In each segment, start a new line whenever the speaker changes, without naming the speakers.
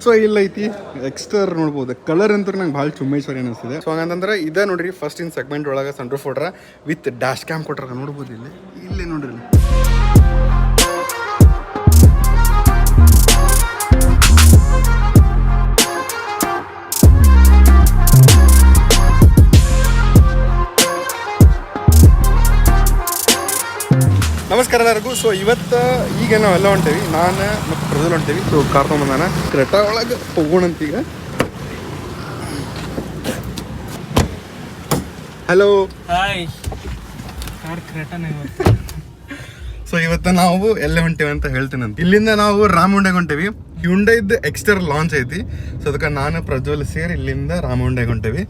So ಇಲ್ಲೈತಿ Exter ನೋಡ್ಬೋದು. Colour ಅಂತ ನಂಗೆ ಭಾಳ ಚುಮ್ಮೇಶ್ವರಿ ಅನಿಸ್ತಿದೆ. ಸೊ ಹಂಗಂತಂದ್ರೆ ಇದೇ ನೋಡ್ರಿ ಫಸ್ಟ್ ಇನ್ ಸೆಗ್ಮೆಂಟ್ ಒಳಗೆ ಸನ್ರೂಫ್ ಕೊಟ್ರ ವಿತ್ ಡ್ಯಾಶ್ ಕ್ಯಾಮ್ ಕೊಟ್ರ ನೋಡ್ಬೋದು. ಇಲ್ಲಿ ನೋಡ್ರಿ ನಮಸ್ಕಾರ ಎಲ್ಲರಿಗೂ. ಸೊ ಇವತ್ತು ಈಗ ನಾವೆಲ್ಲ ಹೊಂಟೇವಿ, ನಾನು ಮತ್ತು ಪ್ರಜ್ವಲ್ ಹೊಂಟೇವಿ. ಸೊ ಕಾರ್ ತೊಗೊಂಬಂದಾನ ಕ್ರೆಟಾ ಒಳಗೆ ಹೋಗೋಣಂತೀಗ. Hello
hi.
ಸೊ ಇವತ್ತು ನಾವು ಎಲ್ಲೇ ಹೊಂಟೇವಿ ಅಂತ ಹೇಳ್ತೀನಂತ. ಇಲ್ಲಿಂದ ನಾವು ರಾಮಗುಂಡೆಗೆ ಹೊಂಟೇವಿ. ಹ್ಯುಂಡೈದು ಎಕ್ಸ್ಟರ್ ಲಾಂಚ್ ಐತಿ. ಸೊ ಅದಕ್ಕೆ ನಾನು ಪ್ರಜ್ವಲ್ ಸೇರಿ ಇಲ್ಲಿಂದ ರಾಮಗುಂಡೆಗೆ ಹೊಂಟೇವಿ.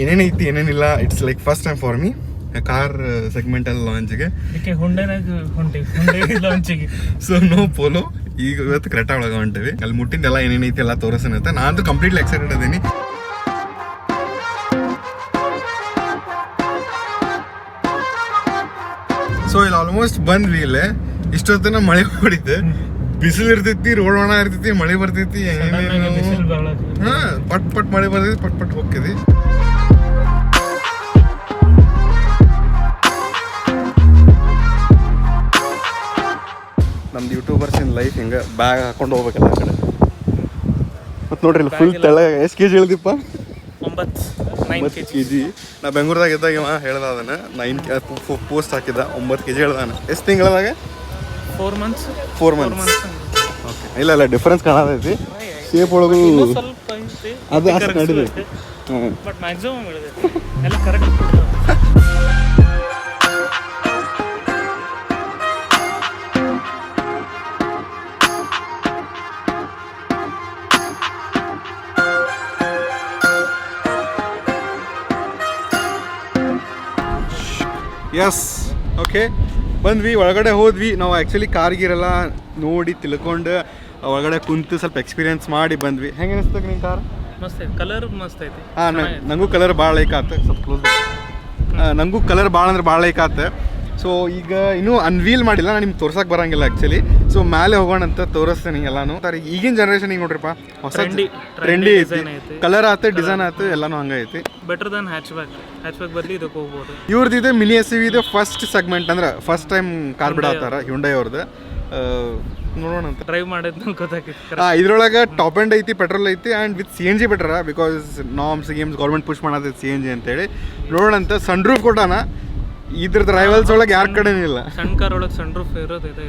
ಏನೇನೈತಿ ಏನೇನಿಲ್ಲ, it's like first time for me car segmental ಲಾಂಚ್ಗೆ. So no Polo. ಈಗ ಇವತ್ತು ಕ್ರೆಟಾ ಒಳಗೆ ಹೊಂಟೇವಿ. ಅಲ್ಲಿ ಮುಟ್ಟಿದ್ದೆಲ್ಲ ಏನೇನೈತಿ ಎಲ್ಲ ತೋರಿಸನಂತೆ. ನಾನು ಕಂಪ್ಲೀಟ್ಲಿ ಎಕ್ಸೈಟೆಡ್ ಅದೀನಿ. ಸೊ ಇಲ್ಲಿ ಆಲ್ಮೋಸ್ಟ್ ಬಂದ್ವಿ. ಇಲ್ಲೇ ಇಷ್ಟೊತ್ತನ ಮಳೆ ಹೊಡಿತೆ, ಬಿಸಿಲು ಇರ್ತೈತಿ, ರೋಡ್ ಒಣ ಇರ್ತೈತಿ, ಮಳೆ ಬರ್ತೈತಿ. ಹಾ ಪಟ್ ಪಟ್ ಮಳೆ ಬರ್ತೈತಿ, ಪಟ್ ಪಟ್ ಹೋಗ್ತೈತಿ. ನಮ್ದು ಯೂಟ್ಯೂಬರ್ಸ್ ಇನ್ ಲೈಫ್ ಹಿಂಗೆ ಬ್ಯಾಗ್ ಹಾಕೊಂಡು ಹೋಗ್ಬೇಕಲ್ಲ ಆ ಕಡೆ. ಮತ್ತು ನೋಡ್ರಿ ಇಲ್ಲಿ ಫುಲ್ ತೆಳ. ಎಷ್ಟು ಕೆ ಜಿ ಹೇಳ್ದಿಪ್ಪ? 9 kg. ನಾ ಬೆಂಗಳೂರದಾಗ ಇದ್ದಾಗ ಇವ ಹೇಳ್ದ ಅದನ್ನ 9 ಪೋಸ್ಟ್ ಹಾಕಿದ್ದ 9 kg ಹೇಳ್ದಾನ. ಎಷ್ಟು ತಿಂಗಳದಾಗ? 4 months. ಓಕೆ. ಇಲ್ಲ ಡಿಫ್ರೆನ್ಸ್ ಕಾಣತೈತಿ ಶೇಪ್ ಒಳಗೂ. ಅದು ಅಷ್ಟು ನಡೀತೈತಿ.
ಬಟ್ ಮ್ಯಾಕ್ಸಿಮಮ್ ಎಲ್ಲ ಕರೆಕ್ಟ್.
ಎಸ್ ಓಕೆ ಬಂದ್ವಿ, ಒಳಗಡೆ ಹೋದ್ವಿ. ನಾವು ಆ್ಯಕ್ಚುಲಿ ಕಾರ್ಗಿರೆಲ್ಲ ನೋಡಿ ತಿಳ್ಕೊಂಡು ಒಳಗಡೆ ಕುಂತು ಸ್ವಲ್ಪ ಎಕ್ಸ್ಪೀರಿಯನ್ಸ್ ಮಾಡಿ ಬಂದ್ವಿ. ಹೆಂಗೆ ಅನಿಸ್ತದೆ ನಿಮ್ಮ ಕಾರ್?
ಮಸ್ತ್ ಐತಿ, ಕಲರ್ ಮಸ್ತ್ ಐತಿ.
ಹಾಂ ನನಗೂ ಕಲರ್ ಭಾಳ ಲೈಕ್ ಆತ. ಸ್ವಲ್ಪ ಕ್ಲೋಸ್. ನನಗೂ ಕಲರ್ ಭಾಳ ಅಂದ್ರೆ ಭಾಳ ಲೈಕ್ ಆತ. ಸೊ ಈಗ ಇನ್ನೂ ಅನ್ವೀಲ್ ಮಾಡಿಲ್ಲ, ನಾನು ನಿಮ್ಗೆ ತೋರ್ಸಕ್ಕೆ ಬರೋಂಗಿಲ್ಲ ಆ್ಯಕ್ಚುಲಿ. ಸೊ ಮೇಲೆ ಹೋಗೋಣ ಅಂತ ತೋರಿಸ್ತೇನೆ ಎಲ್ಲಾನು. ಈಗಿನ ಜನ್ರೇಷನ್ ಈಗ ನೋಡ್ರಿಪ್ಪ ಹೊಸ ಟ್ರೆಂಡಿ ಐತಿ. ಕಲರ್ ಆಯ್ತು, ಡಿಸೈನ್ ಆಯ್ತು, ಎಲ್ಲಾನು ಹಂಗೆ ಐತಿ.
ಬೆಟರ್ ದನ್ ಹ್ಯಾಚ್ಬ್ಯಾಕ್ ಬದಲಿ ಇದಕ್ಕೆ ಹೋಗ್ಬೋದು.
ಇವ್ರದ್ದು ಮಿನಿ SUV ಇದು ಫಸ್ಟ್ ಸೆಗ್ಮೆಂಟ್, ಅಂದ್ರೆ ಫಸ್ಟ್ ಟೈಮ್ ಕಾರ್ ಬಿಡತ್ತಾರ ಹ್ಯುಂಡೈ ಅವ್ರದ್ದು. ನೋಡೋಣ ಅಂತ
ಡ್ರೈವ್ ಮಾಡಿದ್ ಗೊತ್ತಾಗಿತ್ತು.
ಇದ್ರೊಳಗೆ ಟಾಪ್ ಎಂಡ್ ಐತಿ, ಪೆಟ್ರೋಲ್ ಐತಿ, and with CNG better because norms government push ಮಾಡತೈತಿ CNG ಅಂತೇಳಿ. ನೋಡೋಣ ಅಂತ. ಸನ್ ರೂಫ್ ಕೊಟ್ಟಾನ. ಇದ್ರದ್ದು ರೈವಲ್ಸ್ ಒಳಗೆ ಯಾರ ಕಡೆನೂ ಇಲ್ಲ.
ಸಣ್ಣ ಕಾರ್ ಒಳಗೆ ಸನ್ ರೂಫ್ ಇರೋದು ಇದೆ.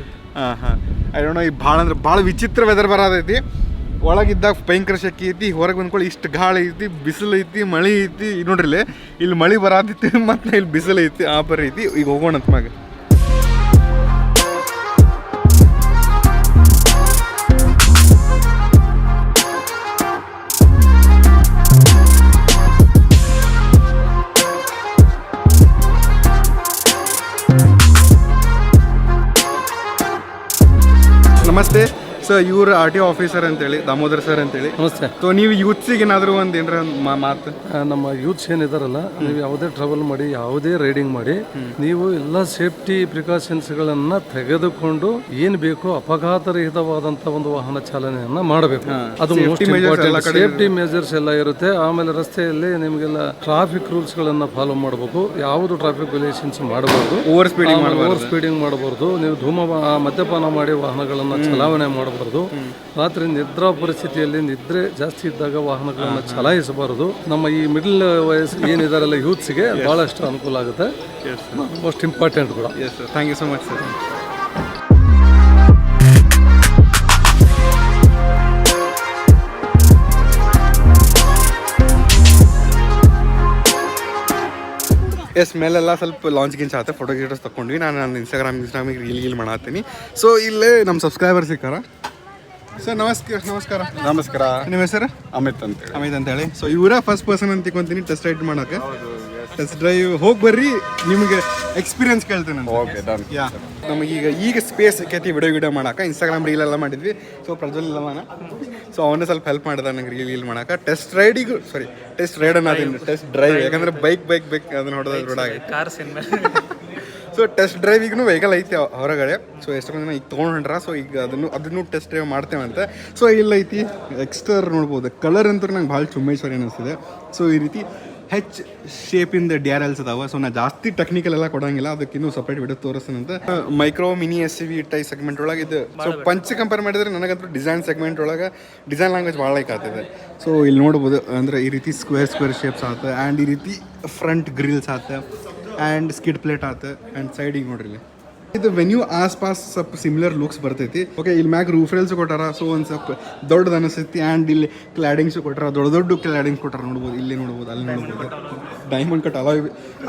ಹಾಂ ಐ ಡೋಂಟ್ ನೋ. ಈ ಭಾಳ ಅಂದ್ರೆ ಭಾಳ ವಿಚಿತ್ರ ವೆದರ್ ಬರೋದೈತಿ. ಒಳಗಿದ್ದಾಗ ಭಯಂಕರ ಶೆಕೆ ಐತಿ, ಹೊರಗೆ ಬಂದ್ಕೊಳ್ಳಿ ಇಷ್ಟು ಗಾಳಿ ಐತಿ, ಬಿಸಿಲು ಐತಿ, ಮಳೆ ಐತಿ. ನೋಡ್ರಿ ಇಲ್ಲಿ ಮಳೆ ಬರತೈತಿ ಮತ್ತು ಇಲ್ಲಿ ಬಿಸಿಲು ಐತಿ, ಆ ಪರ ಐತಿ. ಈಗ ಹೋಗೋಣ ಅಂತ ಮ್ಯಾಗ. ನಮಸ್ತೆ. ಸೊ ಇವರು RTO ಆಫೀಸರ್ ಅಂತೇಳಿ ದಾಮೋದರ್ ಸರ್ ಅಂತೇಳಿ.
ನಮಸ್ತೆ.
ಸೊ ನೀವು ಯೂತ್ಸಿಗೆ ಏನಾದರೂ ಒಂದು ಏನರ ಮಾತು?
ನಮ್ಮ ಯೂತ್ಸ್ ಏನಿದಾರಲ್ಲ, ನೀವು ಯಾವುದೇ ಟ್ರಾವೆಲ್ ಮಾಡಿ, ಯಾವುದೇ ರೈಡಿಂಗ್ ಮಾಡಿ, ನೀವು ಎಲ್ಲ ಸೇಫ್ಟಿ ಪ್ರಿಕಾಷನ್ಸ್ಗಳನ್ನು ತೆಗೆದುಕೊಂಡು ಏನು ಬೇಕೋ ಅಪಘಾತರಹಿತವಾದಂಥ ಒಂದು ವಾಹನ ಚಾಲನೆಯನ್ನು ಮಾಡಬೇಕು. ಅದು ಮೋಸ್ಟ್ ಇಂಪಾರ್ಟೆಂಟ್. ಸೇಫ್ಟಿ ಮೆಜರ್ಸ್ ಎಲ್ಲ ಇರುತ್ತೆ. ಆಮೇಲೆ ರಸ್ತೆಯಲ್ಲಿ ನಿಮಗೆಲ್ಲ ಟ್ರಾಫಿಕ್ ರೂಲ್ಸ್ಗಳನ್ನು ಫಾಲೋ ಮಾಡಬೇಕು. ಯಾವುದು ಟ್ರಾಫಿಕ್ ವೈಲೇಷನ್ಸ್ ಮಾಡಬಾರ್ದು, ಓವರ್ ಸ್ಪೀಡಿಂಗ್ ಮಾಡಬಾರ್ದು. ನೀವು ಮದ್ಯಪಾನ ಮಾಡಿ ವಾಹನಗಳನ್ನು ಚಲಾವಣೆ ಮಾಡಬಾರ್ದು. ರಾತ್ರಿ ನಿದ್ರಾ ಪರಿಸ್ಥಿತಿಯಲ್ಲಿ ನಿದ್ರೆ ಜಾಸ್ತಿ ಇದ್ದಾಗ ವಾಹನಗಳನ್ನು ಚಲಾಯಿಸಬಾರದು. ನಮ್ಮ ಈ ಮಿಡಲ್ ವಯಸ್ಸು ಏನಿದಾರಲ್ಲ ಯೂತ್ಸ್ಗೆ ಬಹಳಷ್ಟು ಅನುಕೂಲ ಆಗುತ್ತೆ. ಮೋಸ್ಟ್ ಇಂಪಾರ್ಟೆಂಟ್ ಕೂಡ.
Thank you so much sir. ಎಸ್ ಮೇಲೆಲ್ಲ ಸ್ವಲ್ಪ ಲಾಂಚ್ ಗಿಂಚ್ ಆಗುತ್ತೆ. ಫೋಟೋ ಗಿಟೋಸ್ ತಗೊಂಡ್ವಿ. ನಾನು ಇನ್ಸ್ಟಾಗ್ರಾಮಿಗೆ ರೀಲ್ ಮಾಡತ್ತೀನಿ. ಸೊ ಇಲ್ಲೇ ನಮ್ಮ ಸಬ್ಸ್ಕ್ರೈಬರ್ ಸಿಕ್ಕಾರ. ಸರ್ ನಮಸ್ಕಾರ. ನಿಮ್ಮ ಹೆಸರು?
ಅಮಿತ್
ಅಂತೇಳಿ. ಸೊ ಇವರ ಫಸ್ಟ್ ಪರ್ಸನ್ ಅಂತ ತಿಳ್ಕೊಂತೀನಿ ಟೆಸ್ಟ್ ರೈಡ್ ಮಾಡೋಕೆ. ಟೆಸ್ಟ್ ಡ್ರೈವ್ ಹೋಗಿ ಬರ್ರಿ, ನಿಮಗೆ ಎಕ್ಸ್ಪೀರಿಯನ್ಸ್ ಕೇಳ್ತೇನೆ. ಯಾ ನಮಗೆ ಈಗ ಸ್ಪೇಸ್ ಸಿಕ್ಕೈತಿ ವಿಡಿಯೋ ಮಾಡೋಕೆ. ಇನ್ಸ್ಟಾಗ್ರಾಮ್ ರೀಲ್ ಎಲ್ಲ ಮಾಡಿದ್ವಿ. ಸೊ ಪ್ರಜ್ವಲ್ ಇಲ್ಲವನ, ಸೊ ಅವನೇ ಸ್ವಲ್ಪ ಹೆಲ್ಪ್ ಮಾಡಿದ ನನಗೆ ರೀಲ್ ಮಾಡೋಕೆ. ಟೆಸ್ಟ್ ರೈಡ್ ಟೆಸ್ಟ್ ಡ್ರೈವ್, ಯಾಕಂದ್ರೆ ಬೈಕ್ ಅದನ್ನ ಹೊಡೆದ ರೋಡಾಗಿ.
ಕಾರ್
ಸೊ ಸೊ ಟೆಸ್ಟ್ ಡ್ರೈವಿಗೂ ವೆಹಿಕಲ್ ಐತಿ ಹೊರಗಡೆ. ಸೊ ಎಷ್ಟು ಮಂದಿನ ಈಗ ತೊಗೊಂಡ್ರ. ಸೊ ಈಗ ಅದನ್ನು ಟೆಸ್ಟ್ ಡ್ರೈವ್ ಮಾಡ್ತೇವಂತೆ. ಸೊ ಇಲ್ಲೈತಿ ಎಕ್ಸ್ಟರ್ ನೋಡ್ಬೋದು. ಕಲರ್ ಅಂತೂ ನಂಗೆ ಭಾಳ ಚುಮ್ಮೇಶ್ವರಿ ಅನ್ನಿಸ್ತಿದೆ. ಸೊ ಈ ರೀತಿ ಹೆಚ್ ಶೇಪಿಂದ DRLs ಅದಾವ. ಸೊ ನಾ ಜಾಸ್ತಿ ಟೆಕ್ನಿಕಲ್ ಎಲ್ಲ ಕೊಡೋಂಗಿಲ್ಲ, ಅದಕ್ಕೆ ಇನ್ನೂ ಸಪ್ರೇಟ್ ವಿಡಿಯೋ ತೋರಿಸ್ತೇನಂತ. ಮೈಕ್ರೋ ಮಿನಿ SUV ಟೈ ಸೆಗ್ಮೆಂಟ್ ಒಳಗೆ ಇದು. ಸೊ ಪಂಚ್ ಕಂಪೇರ್ ಮಾಡಿದ್ರೆ ನನಗಂತೂ ಡಿಸೈನ್ ಸೆಗ್ಮೆಂಟ್ ಒಳಗೆ ಡಿಸೈನ್ ಲ್ಯಾಂಗ್ವೇಜ್ ಭಾಳ ಲೈಕ್ ಆಗ್ತಿದೆ. ಸೊ ಇಲ್ಲಿ ನೋಡ್ಬೋದು ಅಂದರೆ ಈ ರೀತಿ ಸ್ಕ್ವೇರ್ ಶೇಪ್ಸ್ ಆತ ಆ್ಯಂಡ್ ಈ ರೀತಿ ಫ್ರಂಟ್ ಗ್ರಿಲ್ಸ್ ಆತ ಆ್ಯಂಡ್ ಸ್ಕಿಡ್ ಪ್ಲೇಟ್ ಆತ ಆ್ಯಂಡ್ ಸೈಡಿಗೆ ನೋಡ್ರಿ ಇಲ್ಲಿ ಇದು ವೆನ್ಯೂ ಆಸ್ಪಾಸ್ ಸ್ವಲ್ಪ ಸಿಮಿಲರ್ ಲುಕ್ಸ್ ಬರ್ತೈತಿ. ಓಕೆ, ಇಲ್ಲಿ ಮ್ಯಾಗ ರೂಫ್ ರೇಲ್ಸ್ ಕೊಟ್ಟಾರ. ಸೊ ಒಂದು ಸ್ವಲ್ಪ ದೊಡ್ಡದು ಅನಿಸ್ತೈತಿ. ಆ್ಯಂಡ್ ಇಲ್ಲಿ ಕ್ಲಾಡಿಂಗ್ಸು ಕೊಟ್ಟಾರ, ದೊಡ್ಡ ಕ್ಲಾಡಿಂಗ್ಸ್ ಕೊಟ್ಟಾರ. ನೋಡ್ಬೋದು, ಇಲ್ಲಿ ನೋಡ್ಬೋದು, ಅಲ್ಲಿ ನೋಡ್ಬೋದು. ಡೈಮಂಡ್ ಕಟ್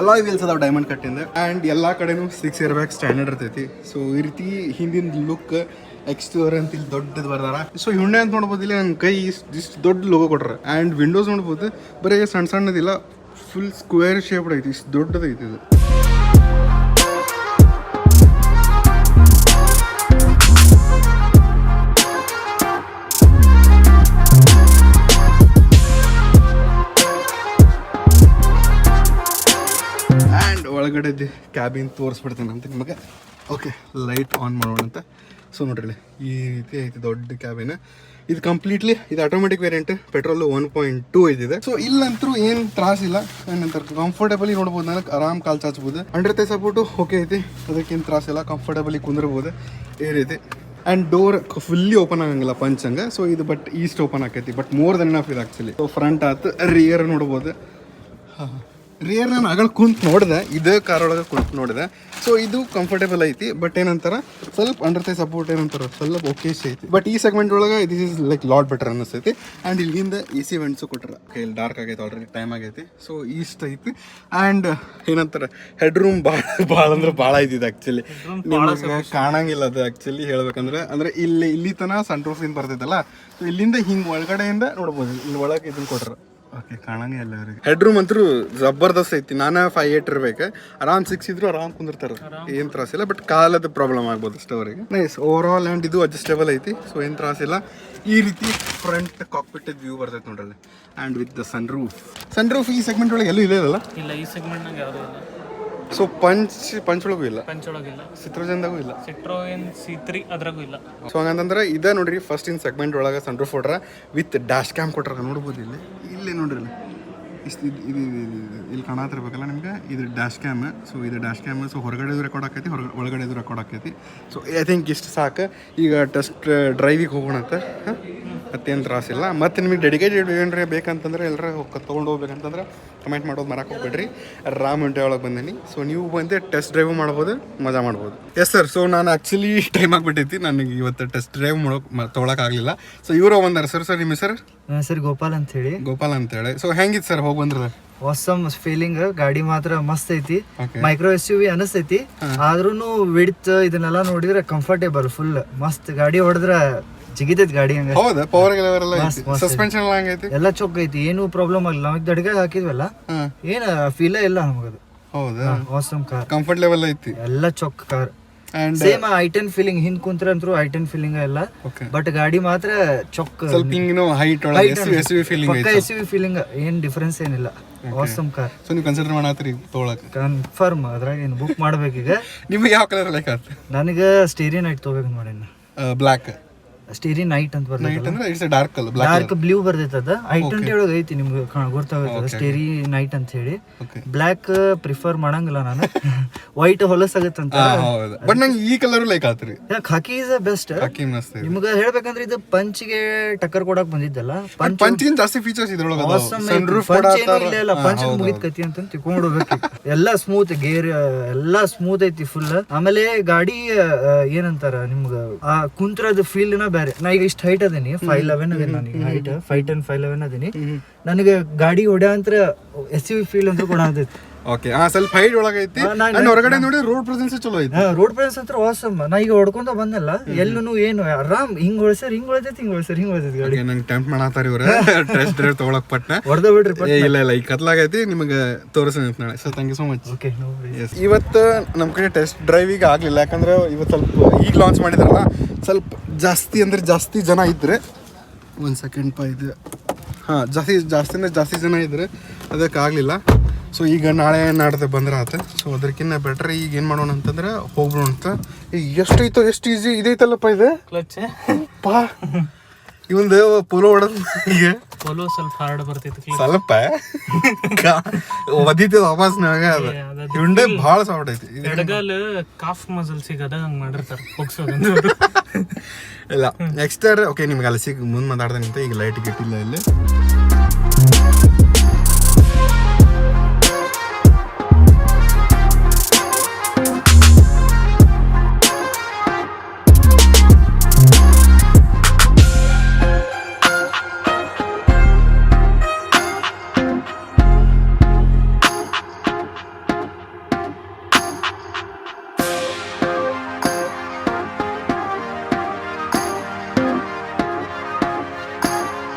ಅಲಾಯ್ ವೀಲ್ಸ್ ಅದಾವ ಡೈಮಂಡ್ ಕಟ್ಟಿಂದ. ಆ್ಯಂಡ್ ಎಲ್ಲ ಕಡೆನೂ 6 ಏರ್ ಬ್ಯಾಗ್ ಸ್ಟ್ಯಾಂಡರ್ಡ್ ಇರ್ತೈತಿ. ಸೊ ಈ ರೀತಿ ಹಿಂದಿನ ಲುಕ್ ಎಕ್ಸ್ಟೋರ್ ಅಂತ ಇಲ್ಲಿ ದೊಡ್ಡದು ಬರ್ದಾರ. ಸೊ ಹುಂಡೆ ಅಂತ ನೋಡ್ಬೋದು, ಇಲ್ಲಿ ನನ್ನ ಕೈ ಇಷ್ಟು ದೊಡ್ಡ ಲೋಗೋ ಕೊಟ್ಟಾರ. ಆ್ಯಂಡ್ ವಿಂಡೋಸ್ ನೋಡ್ಬೋದು, ಬರೀ ಸಣ್ಣದಿಲ್ಲ, ಫುಲ್ ಸ್ಕ್ವೇರ್ ಶೇಪ್ಡ್ ಐತಿ. ಇಷ್ಟು ದೊಡ್ಡದೈತಿ ಇದು. ಒಳಗಡೆ ಕ್ಯಾಬಿನ್ ತೋರಿಸ್ಬಿಡ್ತೇನೆ ಅಂತ ನಿಮಗೆ. ಓಕೆ, ಲೈಟ್ ಆನ್ ಮಾಡೋಣ ಅಂತ. ಸೊ ನೋಡ್ರಿ, ಈ ರೀತಿ ಐತಿ ದೊಡ್ಡ ಕ್ಯಾಬಿನ್. ಇದು ಕಂಪ್ಲೀಟ್ಲಿ ಇದು ಆಟೋಮೆಟಿಕ್ ವೇರಿಯಂಟ್. ಪೆಟ್ರೋಲ್ 1.2 ಇದಿದೆ. ಸೊ ಇಲ್ಲಂತರೂ ಏನು ತ್ರಾಸಿಲ್ಲ. ಏನಂತಾರೆ, ಕಂಫರ್ಟೇಬಲಿ ನೋಡ್ಬೋದು. ನನಗೆ ಆರಾಮ್ ಕಾಲು ಚಾಚ್ಬೋದು. ಅಂಡ್ರೆ ಸಪೋರ್ಟು ಓಕೆ ಐತಿ, ಅದಕ್ಕೇನು ತ್ರಾಸಿಲ್ಲ. ಕಂಫರ್ಟೇಬಲಿ ಕುಂದಿರ್ಬೋದು ಈ ರೀತಿ. ಆ್ಯಂಡ್ ಡೋರ್ ಫುಲ್ಲಿ ಓಪನ್ ಆಗಂಗಿಲ್ಲ ಪಂಚ್ ಹಂಗೆ. ಸೊ ಇದು ಬಟ್ ಈಸ್ಟ್ ಓಪನ್ ಆಕೈತಿ, ಬಟ್ ಮೋರ್ ದೆನ್ ಎನಫ್ ಇದು ಆ್ಯಕ್ಚುಲಿ. ಸೊ ಫ್ರಂಟ್ ಆಯ್ತು, ರಿಯರ್ ನೋಡ್ಬೋದು. ರಿಯರ್ ನಾನು ಆಗ ಕುಂತು ನೋಡಿದೆ, ಇದೇ ಕಾರ್ ಒಳಗೆ ಕುಂತು ನೋಡಿದೆ. ಸೊ ಇದು ಕಂಫರ್ಟೇಬಲ್ ಐತಿ. ಬಟ್ ಏನಂತಾರೆ, ಸ್ವಲ್ಪ ಅಂಡರ್ ಥೈ ಸಪೋರ್ಟ್ ಏನಂತಾರೆ ಸ್ವಲ್ಪ ಓಕೆ ಐತಿ. ಬಟ್ ಈ ಸೆಗ್ಮೆಂಟ್ ಒಳಗೆ this is like lot better ಅನ್ನಿಸ್ತೈತಿ. ಆ್ಯಂಡ್ ಇಲ್ಲಿಂದ AC ವೆಂಟ್ಸು ಕೊಟ್ಟರೆ. ಇಲ್ಲಿ ಡಾರ್ಕ್ ಆಗೈತೆ, ಆಲ್ರೆಡಿ ಟೈಮ್ ಆಗೈತಿ. ಸೊ ಈಸ್ಟ್ ಐತಿ. ಆ್ಯಂಡ್ ಏನಂತಾರೆ, ಹೆಡ್ ರೂಮ್ ಭಾಳ ಅಂದ್ರೆ ಭಾಳ ಐತಿದೆ ಆ್ಯಕ್ಚುಲಿ. ನಿಮಗೆ ಕಾಣಂಗಿಲ್ಲ ಅದು ಆ್ಯಕ್ಚುಲಿ ಹೇಳ್ಬೇಕಂದ್ರೆ. ಅಂದರೆ ಇಲ್ಲಿ ತನಕ ಸನ್ ರೂಫಿಂದ ಬರ್ತೈತಲ್ಲ. ಸೊ ಇಲ್ಲಿಂದ ಹಿಂಗೆ ಒಳಗಡೆಯಿಂದ ನೋಡ್ಬೋದು. ಇಲ್ಲಿ ಒಳಗೆ ಇದನ್ನು ಕೊಟ್ರೆ ಓಕೆ, ಕಾಣಂಗೆ ಇಲ್ಲ ಅವ್ರಿಗೆ. ಹೆಡ್ ರೂಮ್ ಅಂತೂ ಜಬರ್ದಸ್ತ್ ಐತಿ. ನಾನು 5'8" ಇರ್ಬೇಕು, ಆರಾಮ್ 6 ಇದ್ರು ಆರಾಮ್ ಕುಂದಿರ್ತಾರೆ, ಏನು ತ್ರಾಸಿಲ್ಲ. ಬಟ್ ಕಾಲದ ಪ್ರಾಬ್ಲಮ್ ಆಗ್ಬೋದು ಅಷ್ಟೇ ಅವರಿಗೆ. Nice over all. ಆ್ಯಂಡ್ ಇದು ಅಡ್ಜಸ್ಟೇಬಲ್ ಐತಿ. ಸೊ ಏನು ತ್ರಾಸಿಲ್ಲ. ಈ ರೀತಿ ಫ್ರಂಟ್ ಕಾಕ್ಪಿಟ್ ವ್ಯೂ ಬರ್ತೈತೆ ನೋಡ್ರಲ್ಲಿ. And with the sunroof ಈ ಸೆಗ್ಮೆಂಟ್ ಒಳಗೆ ಎಲ್ಲೂ ಇಲ್ಲ.
ಇಲ್ಲ, ಈ ಸೆಗ್ಮೆಂಟ್ನಾಗ ಯಾವುದೂ ಇಲ್ಲ.
ಸೊ ಪಂಚ್ ಒಳಗೂ ಇಲ್ಲ, ಸಿಟ್ರೋಜನ್ದಾಗೂ ಇಲ್ಲ,
ಸಿಟ್ರೋಯನ್ C3 ಅದ್ರಾಗೂ ಇಲ್ಲ.
ಸೊ ಹಂಗಂತಂದ್ರೆ ಇದೇ ನೋಡ್ರಿ ಫಸ್ಟ್ ಇನ್ ಸೆಗ್ಮೆಂಟ್ ಒಳಗೆ ಸನ್ ರೂಫ್ ಕೊಟ್ರ ವಿತ್ ಡ್ಯಾಶ್ ಕ್ಯಾಮ್ ಕೊಟ್ರ. ನೋಡ್ಬೋದು ಇಲ್ಲಿ ನೋಡ್ರಿ ಇಷ್ಟು ಇದು ಇಲ್ಲಿ ಕಾಣತಿರ್ಬೇಕಲ್ಲ ನಿಮ್ಗೆ, ಇದು ಡ್ಯಾಶ್ ಕ್ಯಾಮ್. ಸೊ ಇದು ಡ್ಯಾಶ್ ಕ್ಯಾಮ್. ಸೊ ಹೊರಗಡೆದು ರೆಕಾರ್ಡ್ ಆಕೈತಿ, ಒಳಗಡೆದು ರೆಕಾರ್ಡ್ ಆಕೈತಿ. ಸೊ ಐ ಥಿಂಕ್ ಇಷ್ಟು ಸಾಕು. ಈಗ ಟೆಸ್ಟ್ ಡ್ರೈವಿಗೆ ಹೋಗೋಣ ಅಂತ. ಮತ್ತೇನು ತ್ರಾಸಿಲ್ಲ. ಮತ್ತು ನಿಮಗೆ ಡೆಡಿಕೇಟೆಡ್ ಏನ್ರಿ ಬೇಕಂತಂದ್ರೆ ಎಲ್ಲರ ತೊಗೊಂಡು ಹೋಗ್ಬೇಕಂತಂದ್ರೆ ಕಮೆಂಟ್ ಮಾಡೋದು ಮರಕ್ಕೆ ಹೋಗ್ಬೇಡ್ರಿ. ರಾಮ್ ಇಂಟೆ ಒಳಗೆ ಬಂದೀನಿ. ಸೊ ನೀವು ಬಂದು ಟೆಸ್ಟ್ ಡ್ರೈವ್ ಮಾಡ್ಬೋದು, ಮಜಾ ಮಾಡ್ಬೋದು. Yes sir. ಸೊ ನಾನು ಆ್ಯಕ್ಚುಲಿ ಟೈಮ್ ಆಗಿಬಿಟ್ಟೈತಿ, ನನಗೆ ಇವತ್ತು ಟೆಸ್ಟ್ ಡ್ರೈವ್ ತೊಗೊಳಕ್ಕಾಗಲಿಲ್ಲ. ಸೊ ಇವರು ಬಂದಾರ. ಸರ್ ನಿಮ್ಮ ಹೆಸರು?
ನನ್ನ ಹೆಸರು ಗೋಪಾಲ್
ಅಂತೇಳಿ. ಸೊ ಹೆಂಗಿತ್ತು ಸರ್ ಹೋಗಿ ಬಂದ್ರದ?
Awesome feeling. ಗಾಡಿ ಮಾತ್ರ ಮಸ್ತ್ ಐತಿ. ಮೈಕ್ರೋ SUV ಅನಿಸ್ತೈತಿ, ಆದ್ರೂ ವಿಡ್ತ್ ಇದನ್ನೆಲ್ಲ ನೋಡಿದ್ರೆ ಕಂಫರ್ಟೇಬಲ್ ಫುಲ್ ಮಸ್ತ್. ಗಾಡಿ ಹೊಡೆದ್ರೆ ಜಿಗಿತೈತಿ ಗಾಡಿ. ಹಂಗ
ಹೌದಾ? ಪವರ್ ಸಸ್ಪೆನ್ಷನ್ ಹಂಗೈತಿ,
ಎಲ್ಲ ಚೊಕ್ ಐತಿ, ಏನು ಪ್ರಾಬ್ಲಮ್ ಆಗಿಲ್ಲ. ನಾವ್ ದಡ್ಗ ಹಾಕಿದ್ವಲ್ಲ, ಏನ್ ಫೀಲೇ ಇಲ್ಲ ನಮಗದು.
ಹೌದಾ?
ಆಸಮ್ ಕಾರ್,
ಕಂಫರ್ಟ್ ಲೆವೆಲ್ ಐತಿ,
ಎಲ್ಲ ಚೊಕ್ ಕಾರ್. Same I10 feeling. ಹಿಂದ್ ಕುಂತ್ರ ಅಂತೂ I10 ಫೀಲಿಂಗ್ ಎಲ್ಲ. ಬಟ್ ಗಾಡಿ ಮಾತ್ರ ಚೊಕ್,
ಸ್ವಲ್ಪ ಹೈಟ್ ಒಳಗೆ SUV
ಫೀಲಿಂಗ್. ಏನ್ ಡಿಫರೆನ್ಸ್ ಏನಿಲ್ಲ. Awesome car.
ಸೊ ನೀವು ಕನ್ಸಿಡರ್ ಮಾಡತ್ತೀರಿ ತೊಗೊಳಕ್ಕೆ?
ಕನ್ಫರ್ಮ್. ಅದ್ರಾಗ ಏನು ಬುಕ್ ಮಾಡ್ಬೇಕೀಗ.
ನಿಮ್ಗೆ ಯಾವ ಕಲರ್ ಲೈಕ್ ಆತ?
ನನಗೆ ಸ್ಟೇರಿ ನೈಟ್ ತಗೋಬೇಕು ಮಾಡಿ.
ಬ್ಲ್ಯಾಕ್
ಸ್ಟೇರಿ ನೈಟ್ ಅಂತ ಬರ್ತೈತೆ,
ಡಾರ್ಕ್ ಕಲರ್,
ಡಾರ್ಕ್ ಬ್ಲೂ ಬರ್ತೈತದ. I20 ಒಳಗೆ ಐತಿ, ನಿಮ್ಗೆ ಗೊತ್ತಾಗುತ್ತೆ ಸ್ಟೇರಿ ನೈಟ್ ಅಂತ ಹೇಳಿ. ಬ್ಲ್ಯಾಕ್ ಪ್ರಿಫರ್ ಮಾಡಂಗಿಲ್ಲ ನಾನು, ವೈಟ್ ಹೊಲಸಾಗತ್ತಂತ.
ಬಟ್ ನಂಗೆ ಈ ಕಲರ್ ಲೈಕ್ ಆತ್ರಿ.
ಖಾಕಿ ಇಸ್ ಬೆಸ್ಟ್. ನಿಮ್ಗೆ ಹೇಳ್ಬೇಕಂದ್ರೆ ಇದು ಪಂಚ್ಗೆ ಟಕ್ಕರ್ ಕೊಡಕ್ ಬಂದಿದ್ದಲ್ಲ.
ಪಂಚಿನ ಜಾಸ್ತಿ ಫೀಚರ್ಸ್ ಇದ್ರೊಳಗೆ.
ಪಂಚ್ ಮುಗಿದ್ ಕತಿ ಅಂತ ತಿಳ್ಕೊಂಡ್ಬಿಡ್ಬೇಕು. ಎಲ್ಲ ಸ್ಮೂತ್ ಗೇರ್, ಎಲ್ಲ ಸ್ಮೂತ್ ಐತಿ ಫುಲ್. ಆಮೇಲೆ ಗಾಡಿ ಏನಂತಾರ, ನಿಮ್ಗ ಆ ಕುಂತ್ರದ ಫೀಲ್ ನ ಬೇರೆ. ನಾ ಈಗ ಇಷ್ಟು ಹೈಟ್ ಅದೀನಿ, 5'11" ಅದೀನಿ. ನನಗೆ ಹೈಟ್ 5'10", 5'11" ಅದೀನಿ. ನನಗೆ ಗಾಡಿ ಹೊಡ್ಯಾಂತ್ರ SUV ಫೀಲ್ ಅಂತ ಕೂಡ ಆದೈತಿ.
ಓಕೆ, ಸ್ವಲ್ಪ ಹೈಟ್ ಒಳಗೈತಿ. ಹೊರಗಡೆ ನೋಡಿ ರೋಡ್ ಪ್ರೆಸೆನ್ಸ್ ಚಲೋ ಐತಿ.
ರೋಡ್ ಪ್ರೆಸೆನ್ಸ್ ಅಂತ ಆಸಮ್. ನಾ ಈಗ ಹೊಡ್ಕೊಂತ ಬಂದಲ್ಲ, ಎಲ್ಲೂ ಏನು ಆರಾಮ್ ಹಿಂಗ್ ಹೊಳ್ಸರ್ ಹಿಂಗ್ ಹೊಳ್ತೈತಿ ಗಾಡಿ.
ನಂಗೆ ಟೆಂಪ್ಟ್ ಮಾಡತ್ತಾರ ಇವ್ರ ಟೆಸ್ಟ್ ಡ್ರೈವ್ ತಗೊಳಕ್ ಪಟ್ನ.
ಹೊಡೆದ ಬಿಡ್ರಿ.
ಇಲ್ಲ ಈಗ ಕತ್ಲಾಗೈತಿ, ನಿಮಗೆ ತೋರಿಸ್ತೀನಿ ನಾಳೆ. So thank you so much.
Okay,
ಇವತ್ತು ನಮ್ಮ ಕಡೆ ಟೆಸ್ಟ್ ಡ್ರೈವಿಗೆ ಆಗಲಿಲ್ಲ, ಯಾಕಂದ್ರೆ ಇವತ್ತು ಸ್ವಲ್ಪ ಈಗ ಲಾಂಚ್ ಮಾಡಿದ್ರಲ್ಲ, ಸ್ವಲ್ಪ ಜಾಸ್ತಿ ಜನ ಇದ್ರೆ. ಒಂದು ಸೆಕೆಂಡ್ ಇದು ಜಾಸ್ತಿ ಅಂದ್ರೆ ಜಾಸ್ತಿ ಜನ ಇದ್ರೆ ಅದಕ್ಕಾಗಲಿಲ್ಲ. ಸೊ ಈಗ ನಾಳೆ ನಾಡ್ದು ಬಂದ್ರೆ ಆತ. ಸೊ ಅದಕ್ಕಿಂತ ಬೆಟ್ರ್ ಈಗ ಏನು ಮಾಡೋಣ ಅಂತಂದ್ರೆ ಹೋಗ್ಬಿಡೋಣ ಅಂತ. ಎಷ್ಟೈತೋ ಎಷ್ಟು ಈಸಿ ಇದೈತಲ್ಲಪ್ಪ ಇದೆ
ಕ್ಲಚ್
ಪಾ ಇವಂದು ಪೋಲೋ ಹೊಡೆದ್ ಈಗ
ಪೋಲೋ ಸ್ವಲ್ಪ ಹಾರ್ಡ್ ಬರ್ತೈತಿ
ಸ್ವಲ್ಪ ಒದಿತದ ವಾಪಸ್ನಾಗ ಅದು ಹಿಂಡೆ ಭಾಳ ಸಾಫ್ಟ್ ಐತಿ.
ಎಡಗಾಲ ಕಾಫ್ ಮಸಲ್ ಸಿಗದ ಹಂಗ್ ಮಾಡಿರ್ತಾರ ಹೋಗ್ಸೋದು
ಇಲ್ಲ ನೆಕ್ಸ್ಟ್ ಓಕೆ ನಿಮ್ಗೆ ಅಲ್ಲಿ ಸಿಗ್ ಮುಂದೆ ಮಾತಾಡ್ದಂತ ಈಗ ಲೈಟ್ ಗಿಟ್ಟಿಲ್ಲ ಇಲ್ಲಿ